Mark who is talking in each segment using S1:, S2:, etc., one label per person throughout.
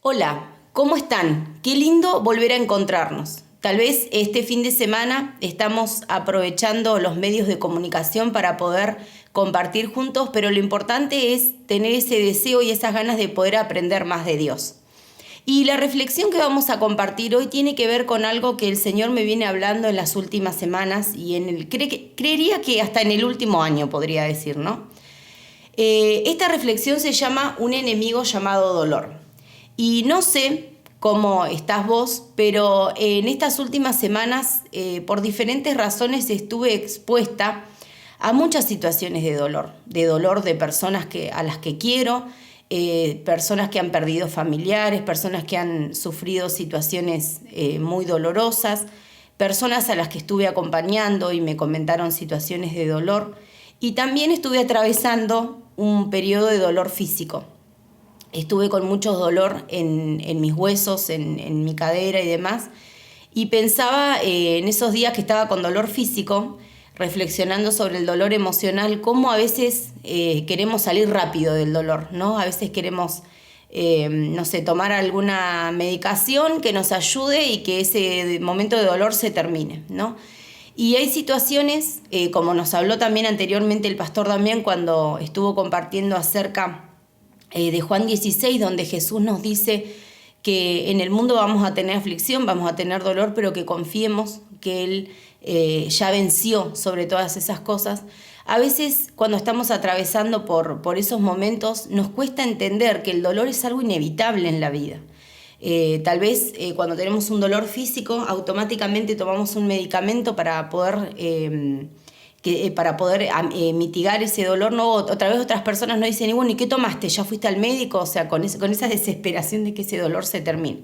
S1: Hola, ¿cómo están? Qué lindo volver a encontrarnos. Tal vez este fin de semana estamos aprovechando los medios de comunicación para poder compartir juntos, pero lo importante es tener ese deseo y esas ganas de poder aprender más de Dios. Y la reflexión que vamos a compartir hoy tiene que ver con algo que el Señor me viene hablando en las últimas semanas y creería que hasta en el último año podría decir, ¿no? Esta reflexión se llama Un enemigo llamado dolor. Y no sé cómo estás vos, pero en estas últimas semanas, por diferentes razones, estuve expuesta a muchas situaciones de dolor de personas a las que quiero, personas que han perdido familiares, personas que han sufrido situaciones muy dolorosas, personas a las que estuve acompañando y me comentaron situaciones de dolor. Y también estuve atravesando un periodo de dolor físico. Estuve con mucho dolor en mis huesos, en mi cadera y demás. Y pensaba en esos días que estaba con dolor físico, reflexionando sobre el dolor emocional, cómo a veces queremos salir rápido del dolor, ¿no? A veces queremos, no sé, tomar alguna medicación que nos ayude y que ese momento de dolor se termine, ¿no? Y hay situaciones, como nos habló también anteriormente el pastor Damián cuando estuvo compartiendo acerca de Juan 16, donde Jesús nos dice que en el mundo vamos a tener aflicción, vamos a tener dolor, pero que confiemos que Él ya venció sobre todas esas cosas. A veces cuando estamos atravesando por esos momentos nos cuesta entender que el dolor es algo inevitable en la vida. Tal vez cuando tenemos un dolor físico automáticamente tomamos un medicamento para poder mitigar ese dolor, ¿no? Otra vez otras personas nos dicen, y bueno, ¿y qué tomaste? ¿Ya fuiste al médico? O sea, con esa desesperación de que ese dolor se termine.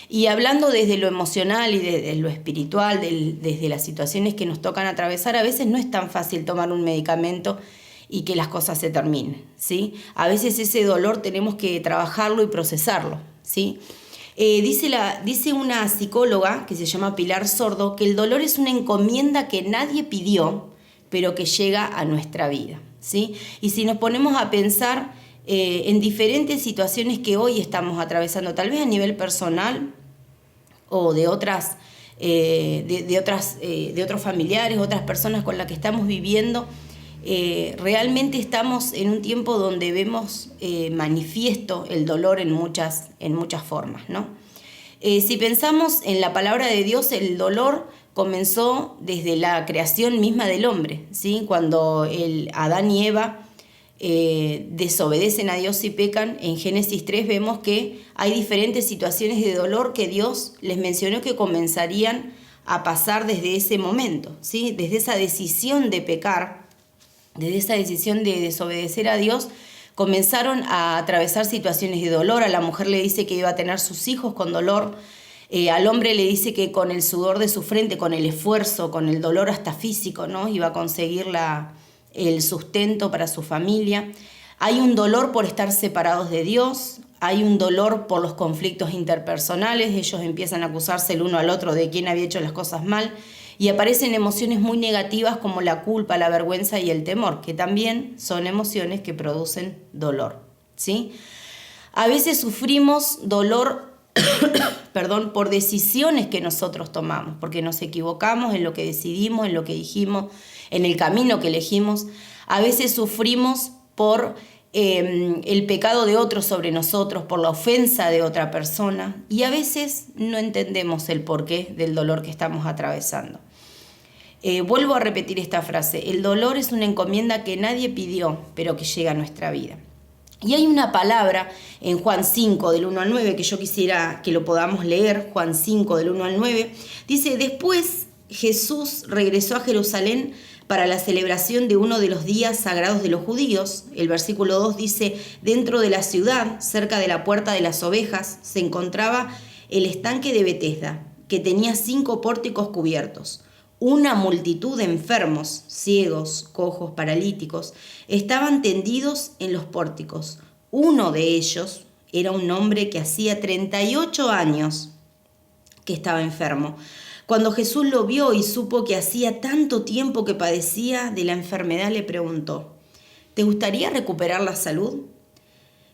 S1: Y hablando desde lo emocional y desde lo espiritual, desde las situaciones que nos tocan atravesar, a veces no es tan fácil tomar un medicamento y que las cosas se terminen, ¿sí? A veces ese dolor tenemos que trabajarlo y procesarlo, ¿sí? Dice una psicóloga que se llama Pilar Sordo que el dolor es una encomienda que nadie pidió, pero que llega a nuestra vida, ¿sí? Y si nos ponemos a pensar en diferentes situaciones que hoy estamos atravesando, tal vez a nivel personal o de otros familiares, otras personas con las que estamos viviendo, realmente estamos en un tiempo donde vemos manifiesto el dolor en muchas formas, ¿no? Si pensamos en la palabra de Dios, el dolor comenzó desde la creación misma del hombre, ¿sí? Cuando Adán y Eva desobedecen a Dios y pecan, en Génesis 3 vemos que hay diferentes situaciones de dolor que Dios les mencionó que comenzarían a pasar desde ese momento, ¿sí? Desde esa decisión de pecar, desde esa decisión de desobedecer a Dios, comenzaron a atravesar situaciones de dolor. A la mujer le dice que iba a tener sus hijos con dolor, al hombre le dice que con el sudor de su frente, con el esfuerzo, con el dolor hasta físico, ¿no? Iba a conseguir el sustento para su familia. Hay un dolor por estar separados de Dios, hay un dolor por los conflictos interpersonales, ellos empiezan a acusarse el uno al otro de quién había hecho las cosas mal, y aparecen emociones muy negativas como la culpa, la vergüenza y el temor, que también son emociones que producen dolor, ¿sí? A veces sufrimos dolor por decisiones que nosotros tomamos, porque nos equivocamos en lo que decidimos, en lo que dijimos, en el camino que elegimos. A veces sufrimos por el pecado de otro sobre nosotros, por la ofensa de otra persona, y a veces no entendemos el porqué del dolor que estamos atravesando. Vuelvo a repetir esta frase: el dolor es una encomienda que nadie pidió, pero que llega a nuestra vida. Y hay una palabra en Juan 5, del 1 al 9, que yo quisiera que lo podamos leer. Juan 5, del 1 al 9, dice: después Jesús regresó a Jerusalén para la celebración de uno de los días sagrados de los judíos. El versículo 2 dice: dentro de la ciudad, cerca de la puerta de las ovejas, se encontraba el estanque de Betesda, que tenía 5 pórticos cubiertos. Una multitud de enfermos, ciegos, cojos, paralíticos, estaban tendidos en los pórticos. Uno de ellos era un hombre que hacía 38 años que estaba enfermo. Cuando Jesús lo vio y supo que hacía tanto tiempo que padecía de la enfermedad, le preguntó: ¿te gustaría recuperar la salud?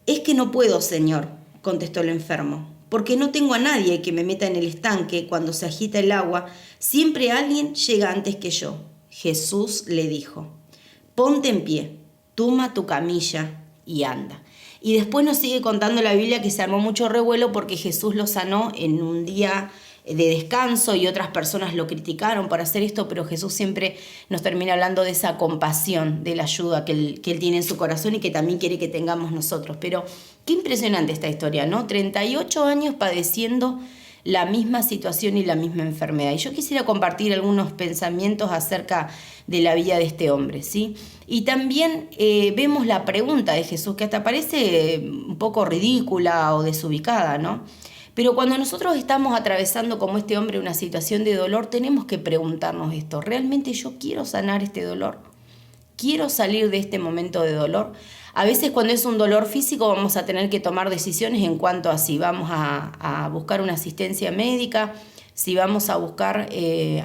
S1: Es que no puedo, Señor, contestó el enfermo, porque no tengo a nadie que me meta en el estanque cuando se agita el agua. Siempre alguien llega antes que yo. Jesús le dijo, ponte en pie, toma tu camilla y anda. Y después nos sigue contando la Biblia que se armó mucho revuelo porque Jesús lo sanó en un día de descanso y otras personas lo criticaron por hacer esto, pero Jesús siempre nos termina hablando de esa compasión, de la ayuda que él tiene en su corazón y que también quiere que tengamos nosotros. Pero qué impresionante esta historia, ¿no? 38 años padeciendo la misma situación y la misma enfermedad. Y yo quisiera compartir algunos pensamientos acerca de la vida de este hombre, ¿sí? Y también vemos la pregunta de Jesús, que hasta parece un poco ridícula o desubicada, ¿no? Pero cuando nosotros estamos atravesando como este hombre una situación de dolor, tenemos que preguntarnos esto, ¿realmente yo quiero sanar este dolor? ¿Quiero salir de este momento de dolor? A veces cuando es un dolor físico vamos a tener que tomar decisiones en cuanto a si vamos a buscar una asistencia médica, si vamos a buscar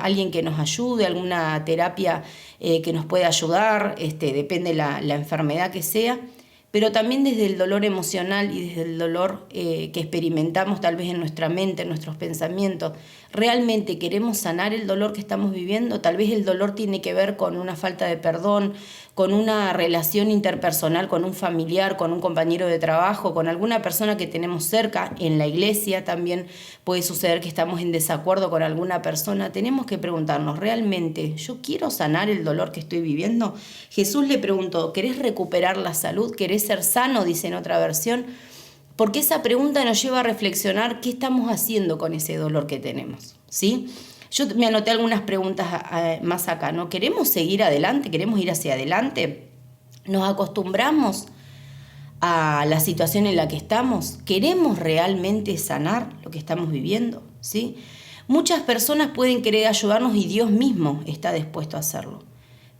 S1: alguien que nos ayude, alguna terapia que nos pueda ayudar, depende la enfermedad que sea. Pero también desde el dolor emocional y desde el dolor que experimentamos tal vez en nuestra mente, en nuestros pensamientos, ¿realmente queremos sanar el dolor que estamos viviendo? Tal vez el dolor tiene que ver con una falta de perdón, con una relación interpersonal con un familiar, con un compañero de trabajo, con alguna persona que tenemos cerca. En la iglesia también puede suceder que estamos en desacuerdo con alguna persona. Tenemos que preguntarnos, ¿realmente yo quiero sanar el dolor que estoy viviendo? Jesús le preguntó, ¿querés recuperar la salud? ¿Querés ser sano? Dice en otra versión. Porque esa pregunta nos lleva a reflexionar qué estamos haciendo con ese dolor que tenemos, ¿sí? Yo me anoté algunas preguntas más acá, ¿no? ¿Queremos seguir adelante? ¿Queremos ir hacia adelante? ¿Nos acostumbramos a la situación en la que estamos? ¿Queremos realmente sanar lo que estamos viviendo? ¿Sí? Muchas personas pueden querer ayudarnos y Dios mismo está dispuesto a hacerlo.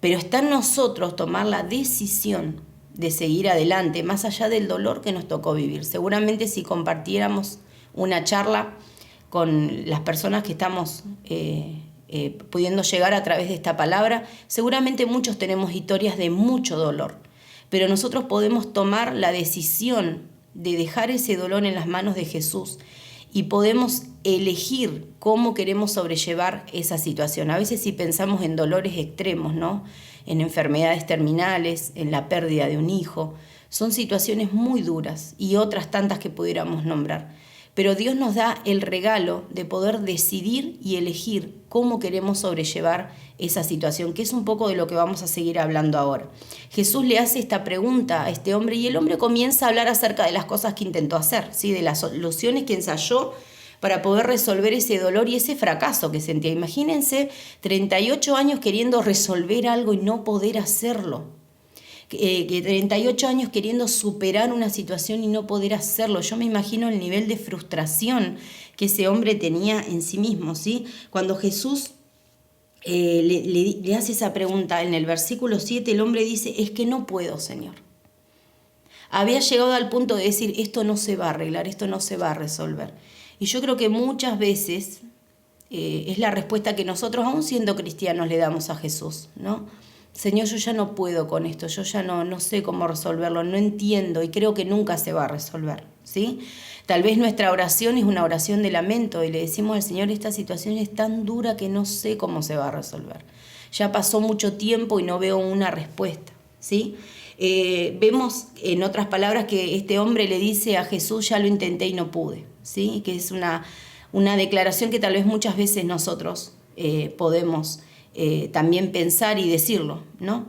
S1: Pero está en nosotros tomar la decisión de seguir adelante, más allá del dolor que nos tocó vivir. Seguramente si compartiéramos una charla con las personas que estamos pudiendo llegar a través de esta palabra, seguramente muchos tenemos historias de mucho dolor, pero nosotros podemos tomar la decisión de dejar ese dolor en las manos de Jesús y podemos elegir cómo queremos sobrellevar esa situación. A veces si pensamos en dolores extremos, ¿no? En enfermedades terminales, en la pérdida de un hijo, son situaciones muy duras y otras tantas que pudiéramos nombrar. Pero Dios nos da el regalo de poder decidir y elegir cómo queremos sobrellevar esa situación, que es un poco de lo que vamos a seguir hablando ahora. Jesús le hace esta pregunta a este hombre y el hombre comienza a hablar acerca de las cosas que intentó hacer, ¿sí? De las soluciones que ensayó para poder resolver ese dolor y ese fracaso que sentía. Imagínense 38 años queriendo resolver algo y no poder hacerlo. 38 años queriendo superar una situación y no poder hacerlo. Yo me imagino el nivel de frustración que ese hombre tenía en sí mismo, ¿sí? Cuando Jesús le hace esa pregunta en el versículo 7, el hombre dice, es que no puedo, Señor. Había llegado al punto de decir, esto no se va a arreglar, esto no se va a resolver. Y yo creo que muchas veces es la respuesta que nosotros, aún siendo cristianos, le damos a Jesús, ¿no? Señor, yo ya no puedo con esto, yo ya no sé cómo resolverlo, no entiendo y creo que nunca se va a resolver, ¿sí? Tal vez nuestra oración es una oración de lamento y le decimos al Señor, esta situación es tan dura que no sé cómo se va a resolver. Ya pasó mucho tiempo y no veo una respuesta, ¿sí? Vemos en otras palabras que este hombre le dice a Jesús, ya lo intenté y no pude, ¿sí? Que es una declaración que tal vez muchas veces nosotros podemos también pensar y decirlo, ¿no?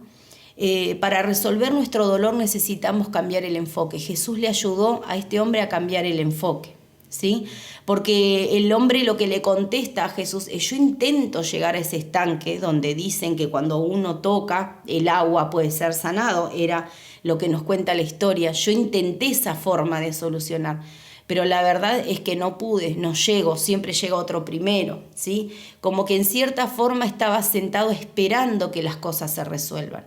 S1: Para resolver nuestro dolor necesitamos cambiar el enfoque. Jesús le ayudó a este hombre a cambiar el enfoque, ¿sí? Porque el hombre lo que le contesta a Jesús es, yo intento llegar a ese estanque donde dicen que cuando uno toca el agua puede ser sanado, era lo que nos cuenta la historia. Yo intenté esa forma de solucionar, pero la verdad es que no pude, no llego, siempre llega otro primero, ¿sí? Como que en cierta forma estaba sentado esperando que las cosas se resuelvan.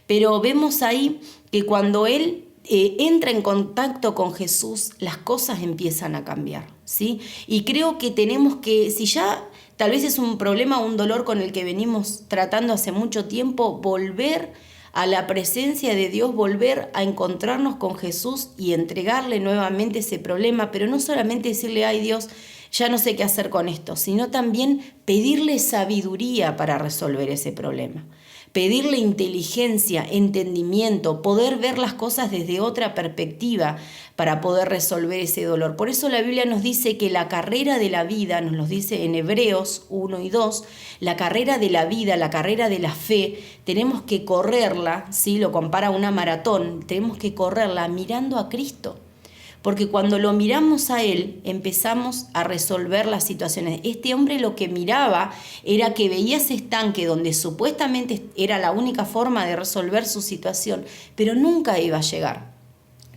S1: Pero vemos ahí que cuando él entra en contacto con Jesús, las cosas empiezan a cambiar, ¿sí? Y creo que tenemos que, si ya tal vez es un problema o un dolor con el que venimos tratando hace mucho tiempo, volver a la presencia de Dios, volver a encontrarnos con Jesús y entregarle nuevamente ese problema, pero no solamente decirle, ay Dios, ya no sé qué hacer con esto, sino también pedirle sabiduría para resolver ese problema. Pedirle inteligencia, entendimiento, poder ver las cosas desde otra perspectiva para poder resolver ese dolor. Por eso la Biblia nos dice que la carrera de la vida, nos lo dice en Hebreos 1 y 2, la carrera de la vida, la carrera de la fe, tenemos que correrla, ¿sí? Lo compara a una maratón, tenemos que correrla mirando a Cristo. Porque cuando lo miramos a Él, empezamos a resolver las situaciones. Este hombre lo que miraba era que veía ese estanque donde supuestamente era la única forma de resolver su situación, pero nunca iba a llegar.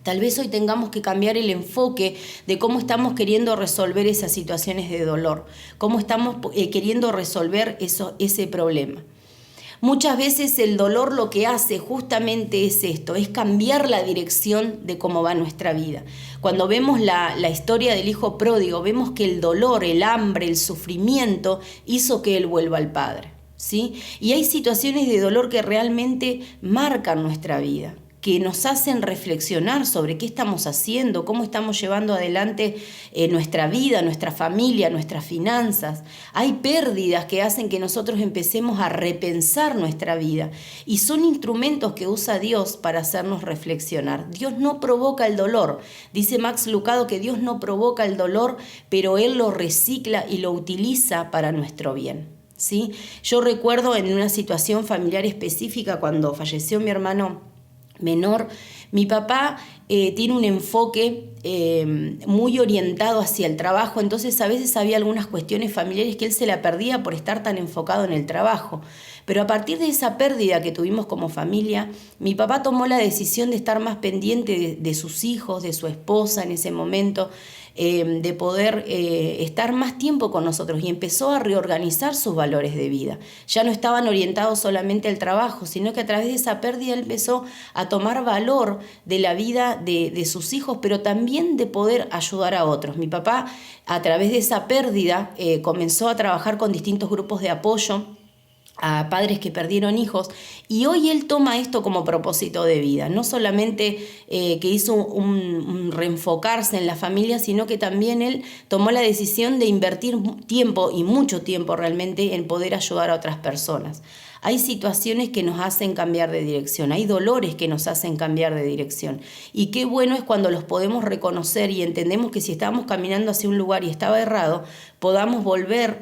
S1: Tal vez hoy tengamos que cambiar el enfoque de cómo estamos queriendo resolver esas situaciones de dolor, cómo estamos queriendo resolver ese problema. Muchas veces el dolor lo que hace justamente es esto, es cambiar la dirección de cómo va nuestra vida. Cuando vemos la historia del hijo pródigo, vemos que el dolor, el hambre, el sufrimiento hizo que él vuelva al Padre, ¿sí? Y hay situaciones de dolor que realmente marcan nuestra vida, que nos hacen reflexionar sobre qué estamos haciendo, cómo estamos llevando adelante nuestra vida, nuestra familia, nuestras finanzas. Hay pérdidas que hacen que nosotros empecemos a repensar nuestra vida y son instrumentos que usa Dios para hacernos reflexionar. Dios no provoca el dolor. Dice Max Lucado que Dios no provoca el dolor, pero Él lo recicla y lo utiliza para nuestro bien, ¿sí? Yo recuerdo en una situación familiar específica cuando falleció mi hermano menor, mi papá tiene un enfoque muy orientado hacia el trabajo, entonces a veces había algunas cuestiones familiares que él se la perdía por estar tan enfocado en el trabajo. Pero a partir de esa pérdida que tuvimos como familia, mi papá tomó la decisión de estar más pendiente de sus hijos, de su esposa en ese momento, de poder estar más tiempo con nosotros y empezó a reorganizar sus valores de vida. Ya no estaban orientados solamente al trabajo, sino que a través de esa pérdida él empezó a tomar valor de la vida de sus hijos, pero también de poder ayudar a otros. Mi papá, a través de esa pérdida, comenzó a trabajar con distintos grupos de apoyo a padres que perdieron hijos, y hoy él toma esto como propósito de vida, no solamente que hizo un reenfocarse en la familia, sino que también él tomó la decisión de invertir tiempo, y mucho tiempo realmente, en poder ayudar a otras personas. Hay situaciones que nos hacen cambiar de dirección, hay dolores que nos hacen cambiar de dirección, y qué bueno es cuando los podemos reconocer y entendemos que si estábamos caminando hacia un lugar y estaba errado, podamos volver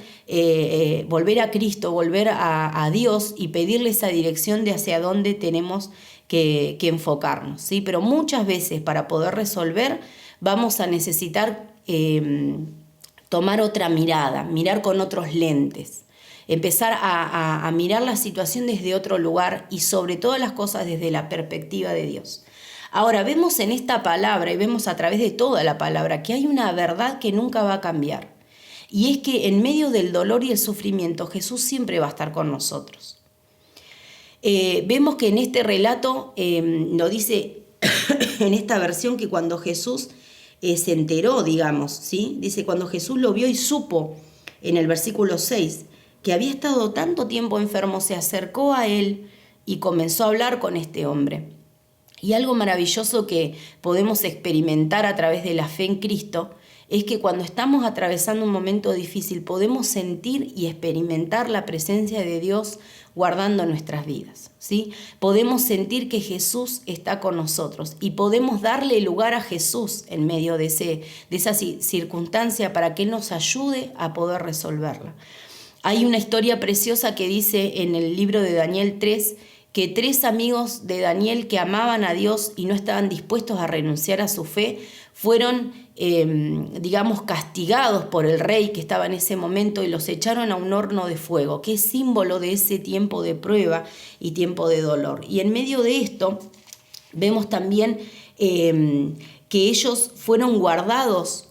S1: a Cristo, volver a Dios y pedirle esa dirección de hacia dónde tenemos que enfocarnos, ¿sí? Pero muchas veces para poder resolver vamos a necesitar tomar otra mirada, mirar con otros lentes. Empezar a mirar la situación desde otro lugar y sobre todas las cosas desde la perspectiva de Dios. Ahora, vemos en esta palabra y vemos a través de toda la palabra que hay una verdad que nunca va a cambiar. Y es que en medio del dolor y el sufrimiento Jesús siempre va a estar con nosotros. Vemos que en este relato lo dice en esta versión que cuando Jesús se enteró, digamos, ¿sí? Dice cuando Jesús lo vio y supo, en el versículo 6, que había estado tanto tiempo enfermo, se acercó a él y comenzó a hablar con este hombre. Y algo maravilloso que podemos experimentar a través de la fe en Cristo es que cuando estamos atravesando un momento difícil podemos sentir y experimentar la presencia de Dios guardando nuestras vidas, ¿sí? Podemos sentir que Jesús está con nosotros y podemos darle lugar a Jesús en medio de esa circunstancia para que Él nos ayude a poder resolverla. Hay una historia preciosa que dice en el libro de Daniel 3 que 3 amigos de Daniel que amaban a Dios y no estaban dispuestos a renunciar a su fe fueron, castigados por el rey que estaba en ese momento y los echaron a un horno de fuego, que es símbolo de ese tiempo de prueba y tiempo de dolor. Y en medio de esto vemos también que ellos fueron guardados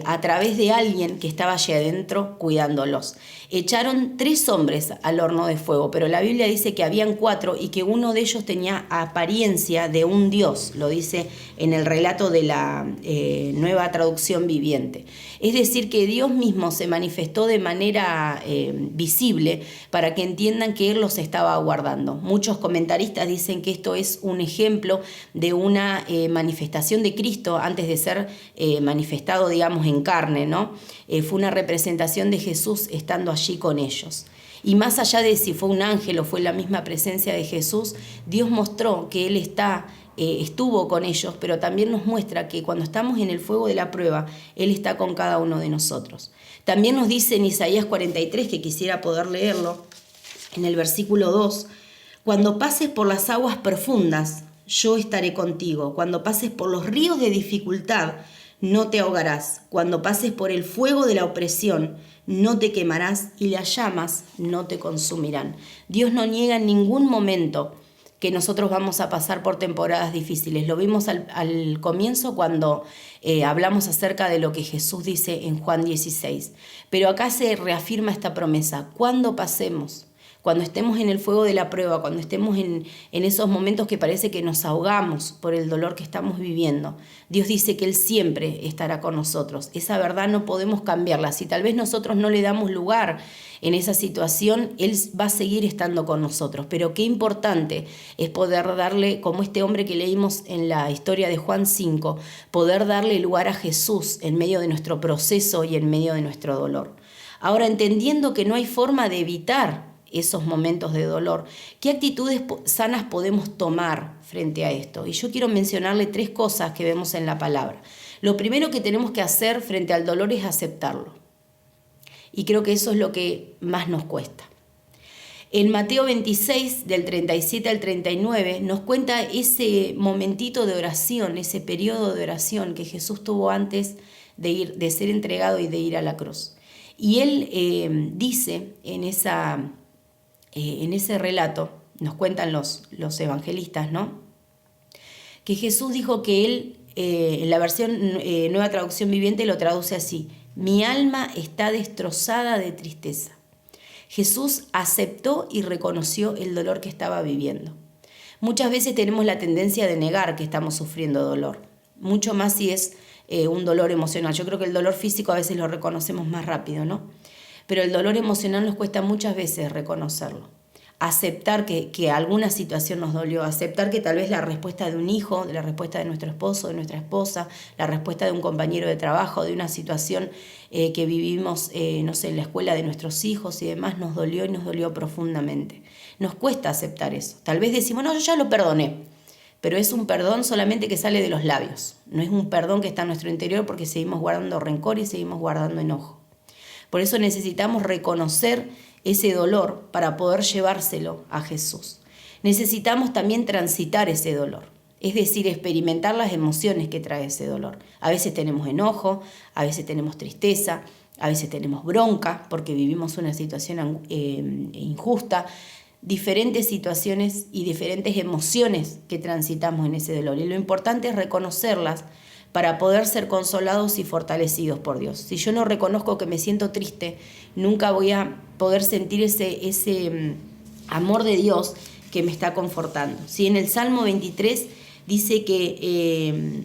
S1: a través de alguien que estaba allí adentro cuidándolos. Echaron 3 hombres al horno de fuego, pero la Biblia dice que habían 4 y que uno de ellos tenía apariencia de un dios, lo dice en el relato de la Nueva Traducción Viviente. Es decir, que Dios mismo se manifestó de manera visible para que entiendan que Él los estaba guardando. Muchos comentaristas dicen que esto es un ejemplo de una manifestación de Cristo antes de ser manifestado, digamos, en carne, ¿no? Fue una representación de Jesús estando allí con ellos. Y más allá de si fue un ángel o fue la misma presencia de Jesús, Dios mostró que Él estuvo con ellos, pero también nos muestra que cuando estamos en el fuego de la prueba, Él está con cada uno de nosotros. También nos dice en Isaías 43, que quisiera poder leerlo, en el versículo 2, cuando pases por las aguas profundas, yo estaré contigo. Cuando pases por los ríos de dificultad, no te ahogarás. Cuando pases por el fuego de la opresión, no te quemarás y las llamas no te consumirán. Dios no niega en ningún momento que nosotros vamos a pasar por temporadas difíciles. Lo vimos al comienzo cuando hablamos acerca de lo que Jesús dice en Juan 16. Pero acá se reafirma esta promesa. Cuando pasemos, cuando estemos en el fuego de la prueba, cuando estemos en esos momentos que parece que nos ahogamos por el dolor que estamos viviendo, Dios dice que Él siempre estará con nosotros. Esa verdad no podemos cambiarla. Si tal vez nosotros no le damos lugar en esa situación, Él va a seguir estando con nosotros. Pero qué importante es poder darle, como este hombre que leímos en la historia de Juan 5, poder darle lugar a Jesús en medio de nuestro proceso y en medio de nuestro dolor. Ahora, entendiendo que no hay forma de evitar esos momentos de dolor, ¿qué actitudes sanas podemos tomar frente a esto? Y yo quiero mencionarle 3 cosas que vemos en la palabra. Lo primero que tenemos que hacer frente al dolor es aceptarlo. Y creo que eso es lo que más nos cuesta. En Mateo 26, del 37 al 39, nos cuenta ese momentito de oración, ese periodo de oración que Jesús tuvo antes de ser entregado y de ir a la cruz. Y Él dice en ese relato, nos cuentan los evangelistas, ¿no?, que Jesús dijo que Él, en la versión Nueva Traducción Viviente lo traduce así: mi alma está destrozada de tristeza. Jesús aceptó y reconoció el dolor que estaba viviendo. Muchas veces tenemos la tendencia de negar que estamos sufriendo dolor, mucho más si es un dolor emocional. Yo creo que el dolor físico a veces lo reconocemos más rápido, ¿no? Pero el dolor emocional nos cuesta muchas veces reconocerlo. Aceptar que alguna situación nos dolió, aceptar que tal vez la respuesta de un hijo, la respuesta de nuestro esposo, de nuestra esposa, la respuesta de un compañero de trabajo, de una situación que vivimos, no sé, en la escuela de nuestros hijos y demás, nos dolió y nos dolió profundamente. Nos cuesta aceptar eso. Tal vez decimos, no, yo ya lo perdoné, pero es un perdón solamente que sale de los labios. No es un perdón que está en nuestro interior porque seguimos guardando rencor y seguimos guardando enojo. Por eso necesitamos reconocer ese dolor para poder llevárselo a Jesús. Necesitamos también transitar ese dolor, es decir, experimentar las emociones que trae ese dolor. A veces tenemos enojo, a veces tenemos tristeza, a veces tenemos bronca porque vivimos una situación injusta, diferentes situaciones y diferentes emociones que transitamos en ese dolor. Y lo importante es reconocerlas para poder ser consolados y fortalecidos por Dios. Si yo no reconozco que me siento triste, nunca voy a poder sentir ese amor de Dios que me está confortando. ¿Sí? En el Salmo 23 dice que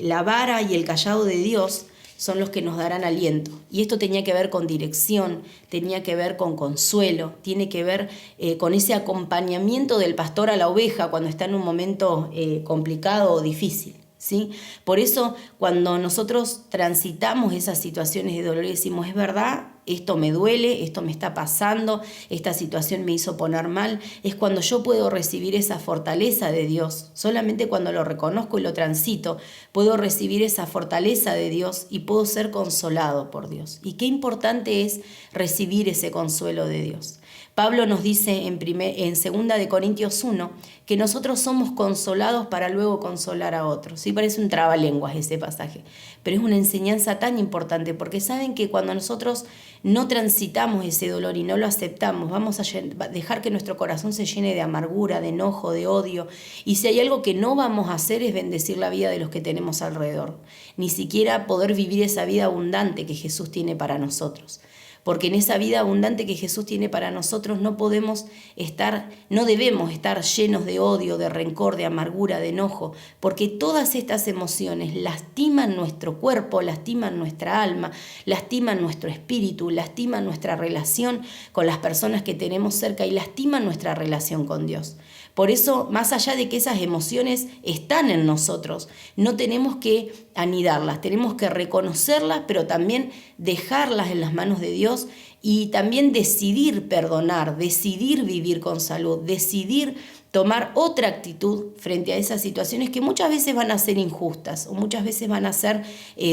S1: la vara y el cayado de Dios son los que nos darán aliento. Y esto tenía que ver con dirección, tenía que ver con consuelo, tiene que ver con ese acompañamiento del pastor a la oveja cuando está en un momento complicado o difícil. ¿Sí? Por eso cuando nosotros transitamos esas situaciones de dolor y decimos, es verdad, esto me duele, esto me está pasando, esta situación me hizo poner mal, es cuando yo puedo recibir esa fortaleza de Dios. Solamente cuando lo reconozco y lo transito, puedo recibir esa fortaleza de Dios y puedo ser consolado por Dios. Y qué importante es recibir ese consuelo de Dios. Pablo nos dice en 2 de Corintios 1 que nosotros somos consolados para luego consolar a otros. Sí, parece un trabalenguas ese pasaje, pero es una enseñanza tan importante porque saben que cuando nosotros no transitamos ese dolor y no lo aceptamos, vamos a dejar que nuestro corazón se llene de amargura, de enojo, de odio. Y si hay algo que no vamos a hacer es bendecir la vida de los que tenemos alrededor. Ni siquiera poder vivir esa vida abundante que Jesús tiene para nosotros. Porque en esa vida abundante que Jesús tiene para nosotros no debemos estar llenos de odio, de rencor, de amargura, de enojo, porque todas estas emociones lastiman nuestro cuerpo, lastiman nuestra alma, lastiman nuestro espíritu, lastiman nuestra relación con las personas que tenemos cerca y lastiman nuestra relación con Dios. Por eso, más allá de que esas emociones están en nosotros, no tenemos que anidarlas, tenemos que reconocerlas, pero también dejarlas en las manos de Dios y también decidir perdonar, decidir vivir con salud, decidir tomar otra actitud frente a esas situaciones que muchas veces van a ser injustas o muchas veces van a ser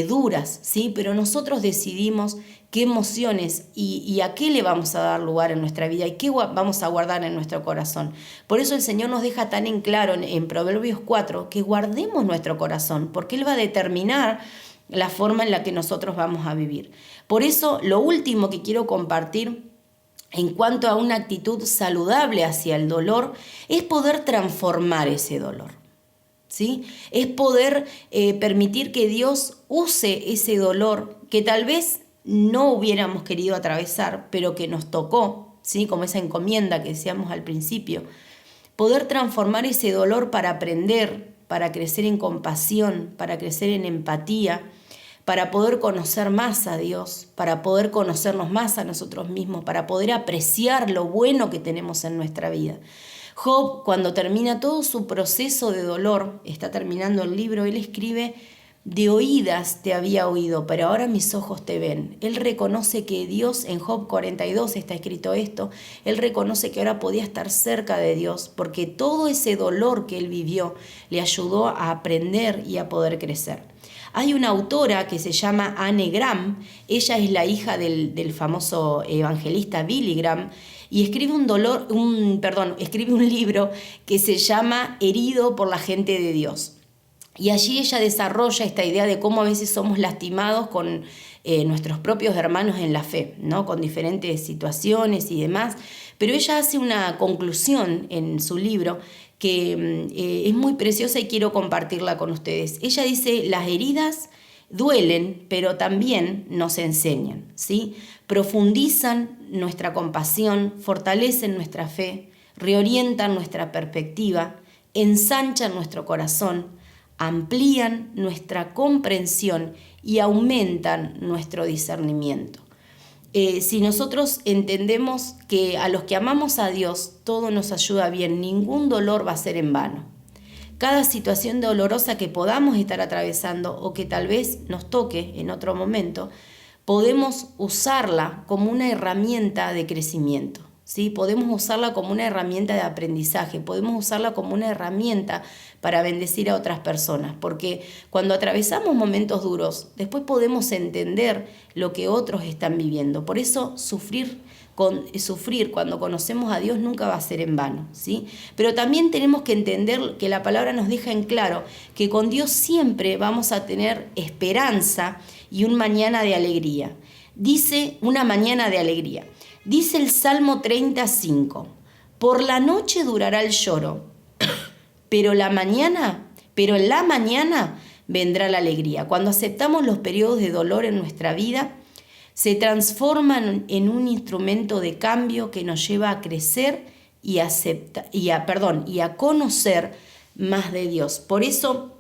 S1: duras, ¿sí? Pero nosotros decidimos qué emociones y a qué le vamos a dar lugar en nuestra vida y qué vamos a guardar en nuestro corazón. Por eso el Señor nos deja tan en claro en Proverbios 4 que guardemos nuestro corazón, porque Él va a determinar la forma en la que nosotros vamos a vivir. Por eso lo último que quiero compartir en cuanto a una actitud saludable hacia el dolor es poder transformar ese dolor, ¿sí? Es poder permitir que Dios use ese dolor que tal vez no hubiéramos querido atravesar, pero que nos tocó, ¿sí? Como esa encomienda que decíamos al principio. Poder transformar ese dolor para aprender, para crecer en compasión, para crecer en empatía, para poder conocer más a Dios, para poder conocernos más a nosotros mismos, para poder apreciar lo bueno que tenemos en nuestra vida. Job, cuando termina todo su proceso de dolor, está terminando el libro, él escribe: de oídas te había oído, pero ahora mis ojos te ven. Él reconoce que Dios, en Job 42 está escrito esto, él reconoce que ahora podía estar cerca de Dios, porque todo ese dolor que él vivió le ayudó a aprender y a poder crecer. Hay una autora que se llama Anne Graham, ella es la hija del famoso evangelista Billy Graham, y escribe escribe un libro que se llama Herido por la gente de Dios. Y allí ella desarrolla esta idea de cómo a veces somos lastimados con nuestros propios hermanos en la fe, ¿no? Con diferentes situaciones y demás. Pero ella hace una conclusión en su libro que es muy preciosa y quiero compartirla con ustedes. Ella dice: las heridas duelen, pero también nos enseñan, ¿sí? Profundizan nuestra compasión, fortalecen nuestra fe, reorientan nuestra perspectiva, ensanchan nuestro corazón, amplían nuestra comprensión y aumentan nuestro discernimiento. Si nosotros entendemos que a los que amamos a Dios todo nos ayuda bien, ningún dolor va a ser en vano. Cada situación dolorosa que podamos estar atravesando o que tal vez nos toque en otro momento, podemos usarla como una herramienta de crecimiento, ¿sí? Podemos usarla como una herramienta de aprendizaje, podemos usarla como una herramienta para bendecir a otras personas, porque cuando atravesamos momentos duros, después podemos entender lo que otros están viviendo. Por eso sufrir cuando conocemos a Dios nunca va a ser en vano, ¿sí? Pero también tenemos que entender que la palabra nos deja en claro que con Dios siempre vamos a tener esperanza y un mañana de alegría. Dice una mañana de alegría. Dice el Salmo 35, por la noche durará el lloro, pero en la mañana vendrá la alegría. Cuando aceptamos los periodos de dolor en nuestra vida, se transforman en un instrumento de cambio que nos lleva a crecer y a conocer más de Dios. Por eso,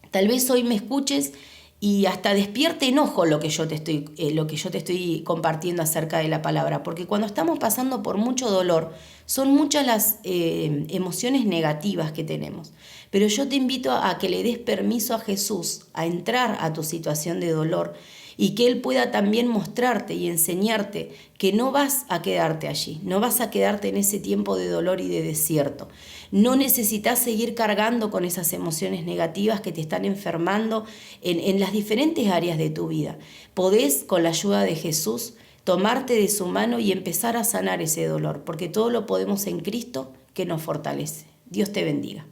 S1: tal vez hoy me escuches y hasta despierte enojo lo que yo te estoy compartiendo acerca de la palabra, porque cuando estamos pasando por mucho dolor, son muchas las emociones negativas que tenemos. Pero yo te invito a que le des permiso a Jesús a entrar a tu situación de dolor y que Él pueda también mostrarte y enseñarte que no vas a quedarte allí, no vas a quedarte en ese tiempo de dolor y de desierto. No necesitas seguir cargando con esas emociones negativas que te están enfermando en las diferentes áreas de tu vida. Podés, con la ayuda de Jesús, tomarte de su mano y empezar a sanar ese dolor, porque todo lo podemos en Cristo que nos fortalece. Dios te bendiga.